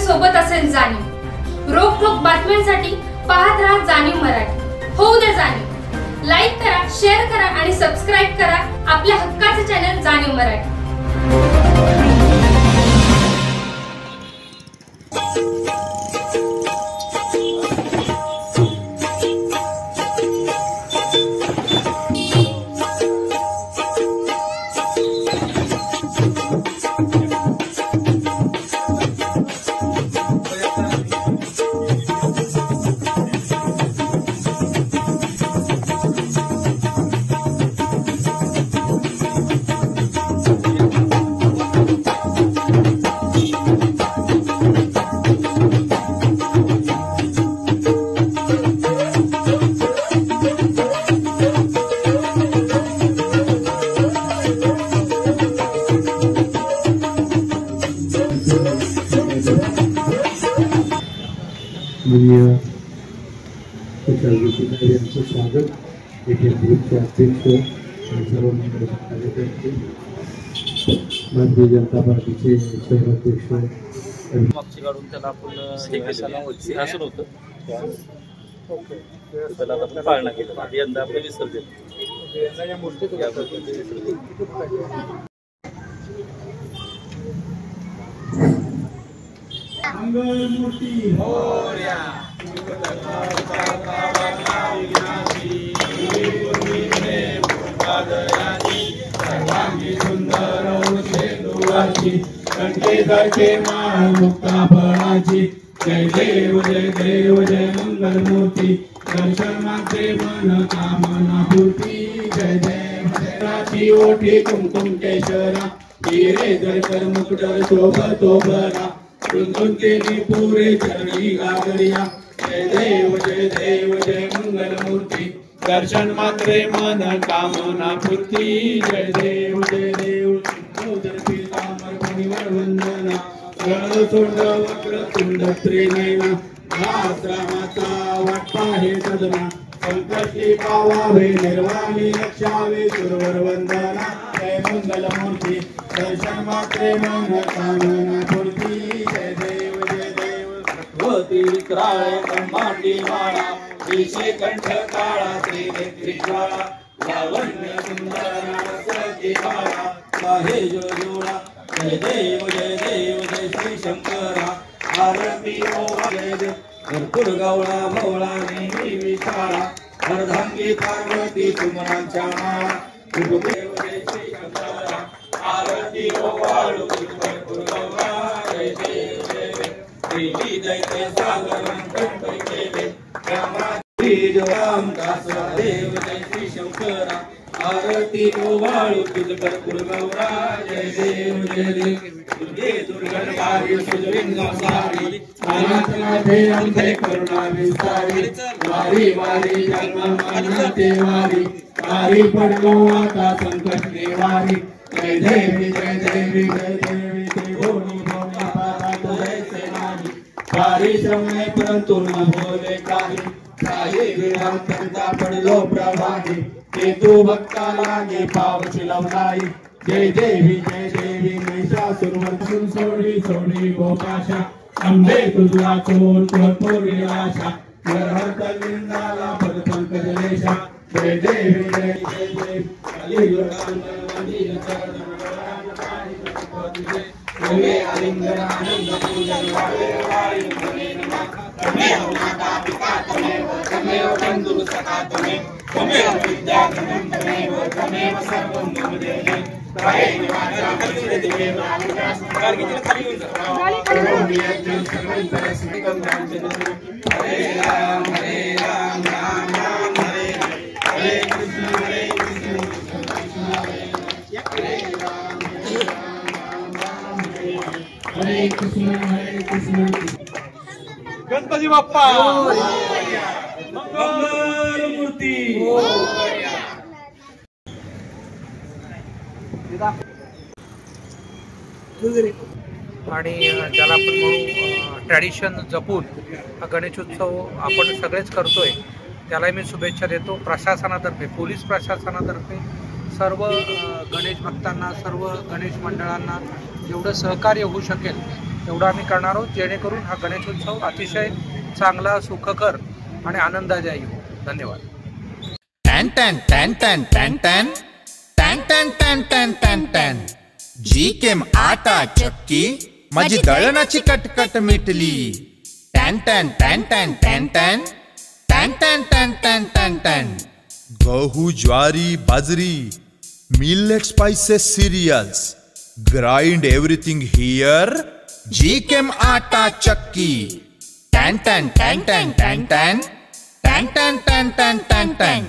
सोबत असेल जाणीव। रोखोक बातम्यांसाठी पाहत राहा जाणीव मराठी। होऊ दे जाणीव। लाईक करा, शेअर करा आणि सबस्क्राईब करा आपल्या हक्काचे चॅनल जाणीव मराठी। यांचं स्वागत येथे ग्रुपचे अध्यक्ष आणि सर्व मंडळाचे कार्यकर्ते, भारतीय जनता पार्टीचे शहराध्यक्ष मागची काढून त्याला आपण सिंहासन होतं त्याला आपण पाळणा केला। यंदा आपलं विसर्जन मंगलमूर्ती मोरया कंठे माळ मुक्ता फळाची। जय देव जय देव जय मंगलमूर्ती। दर्शन मात्रे मन कामना पूर्ती। जय देव जय ओठी कुमकुम केशरा। हिरे जळकर मुकुटर शोभतो बरा। केली पुरे चरणी गागरिया। जय देव जय मंगलमूर्ती। दर्शन मात्रे मन कामना पूर्ती। जय देव वंदना। गणसोंड वक्रतुंड त्रिनयना। रामाचा वाटपा हे सदना। संकष्टी पावावे निर्वाणी लक्षावे सुरवर वंदना। जय मंगलमूर्ती। दर्शन मात्रे मन कामना पूर्ती। जय देव भगवती विक्राळे ब्रह्मांडी माळा। विषय कंठ काळा त्रिनेत्री ज्वाळा। लावण्य सुंदर सती बाळा। आहे जो जोडा। जय देव जय श्री शंकरा। आरती ओ जय देव भरपूर गवळा भवळा नेहमी विशाळा। अर्धांगी पार्वती सुमनांच्या माळा। देव जय श्री शंकरा। आरती ओ वाळू भरपूर गवळा। जय देव देवी दैत्य सागरं कंठ केले। राम दास देव जय श्री शंकरा। आरती ओ वाळू भरपूर गवळा। जय देव दुर्गे दुर्गणकारी सुजलिंग सारी। नाथे अंधे करुणा विस्तारी। वारी वारी जन्म मरणाचे वारी। वारी पडलो आता संकट निवारी। जय देवी ते भोनी भोनी पारात जैसे नाही। परिश्रम नाही परंतु न बोले काही विराम करता पडलो प्रवाही। ते तू भक्ता लागे पावची लवलाई। जय देवी महिषासुरवरसून सोडी गोपाशा। अंबे तुझा चोर भरपूर आशा। हरहर लिंगाला पद पंकज लेशा। जय देवी जय आलिंगन आनंद पूजन तमेव बंधु सखा तमेव विद्या तमेव सर्वं मम देहि। हरे राम राम राम हरे हरे कृष्ण हरे कृष्ण। गणपती बाप्पा मंगलमूर्ती। आणि ज्याला आपण म्हणू ट्रॅडिशन जपून हा गणेशोत्सव आपण सगळेच करतोय, त्याला मी शुभेच्छा देतो। प्रशासनातर्फे, पोलीस प्रशासनातर्फे सर्व गणेश भक्तांना, सर्व गणेश मंडळांना जेवढं सहकार्य होऊ शकेल एवढं आम्ही करणार आहोत, जेणेकरून हा गणेशोत्सव अतिशय चांगला, सुखकर आणि आनंदादायी हो. धन्यवाद. टॅन टॅन टॅन टॅन टॅन टॅन टॅन टॅन टॅन टॅन टॅन टॅन जी केम आटा चक्की, माझी दळणाची कटकट मिटली. टॅन टॅन टॅन टॅन टॅन टॅन टॅन टॅन टॅन टॅन टॅन टॅन गहू, ज्वारी, बाजरी, millet, spices, cereals, grind everything here. G Chem आटा चक्की. टॅन टॅन टॅन टॅन टॅन टॅन टॅन टॅन टॅन टॅन टॅन टॅन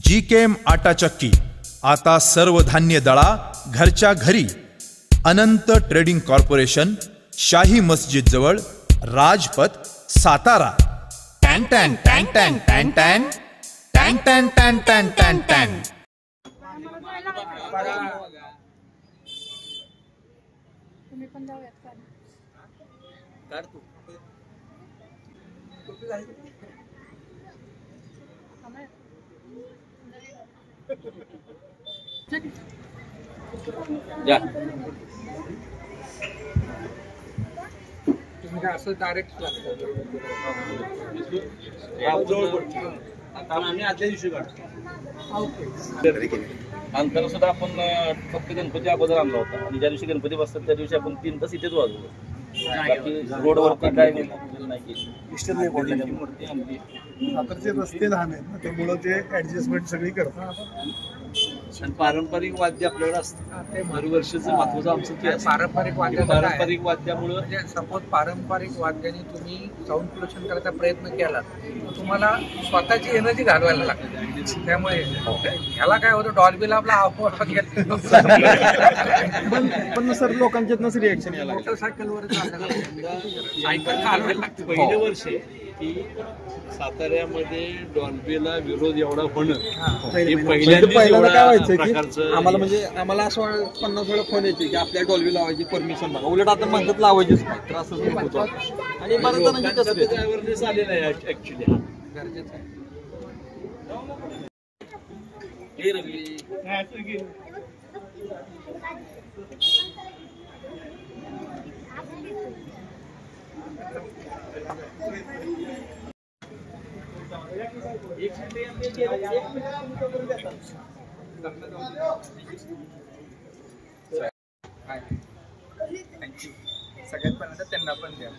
जी केम आटा चक्की. आता सर्व धान्य दळा घरच्या घरी. अनंत ट्रेडिंग कॉर्पोरेशन, शाही मस्जिद जवळ, राजपथ, सातारा. टॅन टॅन टॅन टॅन टॅन टॅन टॅन टॅन टॅन टॅन टॅन टॅन. असं डायरेक्ट आम्ही आदल्या दिवशी काढतो. अंतर सुद्धा आपण फक्त गणपती अगोदर आणला होता आणि ज्या दिवशी गणपती बसतात त्या दिवशी आपण 3 तास इथेच वाजवतो. बाकी रोडवरती काय नाही. मूर्ती आणली. सातारचे रस्ते लहान आहेत त्यामुळं ते ऍडजस्टमेंट सगळी करतात. आणि पारंपरिक वाद्य आपल्याकडे असतं. दरवर्षीचं महत्वाचं आमचं ते पारंपरिक वाद्य. पारंपरिक वाद्यामुळं म्हणजे सपोज पारंपरिक वाद्याने तुम्ही साऊंड पोल्युशन करायचा प्रयत्न केला तर तुम्हाला स्वतःची एनर्जी घालवायला लागते. त्यामुळे ह्याला काय होतं, डॉल्बीला आपला आवाज घेतला पण सर लोकांच्यातनंच रिएक्शन यायला मोटरसायकलवर पहिलं वर्ष की साताऱ्यामध्ये डॉल्बीला विरोध एवढा होणं पहिल्यांदा काय व्हायचं की आम्हाला म्हणजे आम्हाला असं 50 वेळा फोन यायचे की आपल्या डॉल्बी लावायची परमिशन बघा. उलट आता म्हणतात लावायचीच नाही, तर असंच होत होतं. आणि बऱ्याच जणांची कसं अवेअरनेस आलेला आहे ऍक्च्युली. गरजेचं आहे. सगळ्यात पहिल्यांदा त्यांना पण द्या.